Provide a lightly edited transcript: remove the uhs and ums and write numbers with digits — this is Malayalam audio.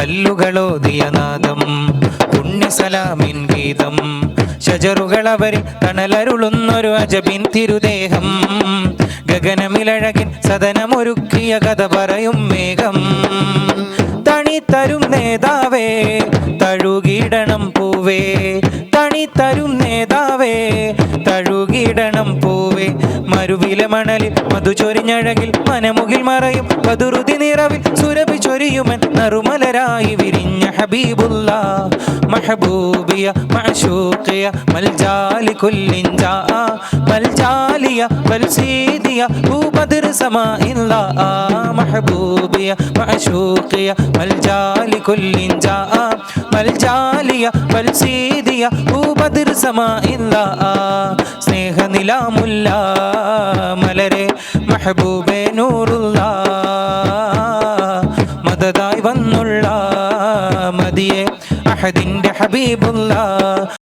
കല്ലുകളോതിയ നാദം പുണ്യസലാമിൻ ഗീതം ഷജറുകളവരിൽ തണലരുളുന്നൊരു അജബിൻ തിരുദേഹം ഗഗനമിലഴകിൻ സദനമൊരുക്കിയ കഥ പറയും മേഘം തണിത്തരും നേതാവേ തഴുകിടണം പൂവേ തണിത്തരും നേതാവേ തഴുകിടണം പൂവേ മരുവിലെ മണലിൽ മധുചൊരിഞ്ഞഴകിൽ മനമുകിൽ മറയും പതുറുതി നിറവിൽ സുരഭി ചൊരിയുമൻ നറുമലരായി വിരിഞ്ഞ ഹബീബുള്ള മഹബൂബിയ മഅശൂഖിയ മൽജാലി കുല്ലിൻ ജാ മൽജാലിയ ബൽസീദിയ ബദർ സമാഇല്ല മഹബൂബിയ മഅശൂഖിയ മൽജാലി കുല്ലിൻ ജാ മൽജാലിയ ബൽസീദിയ ബദർ സമാഇല്ല സ്നേഹനിലാമുല്ല മലരെ മഹബൂബേ നൂറുള്ള മദദായി വന്നുള്ള മദിയെ അഹദിന്റെ ഹബീബുള്ള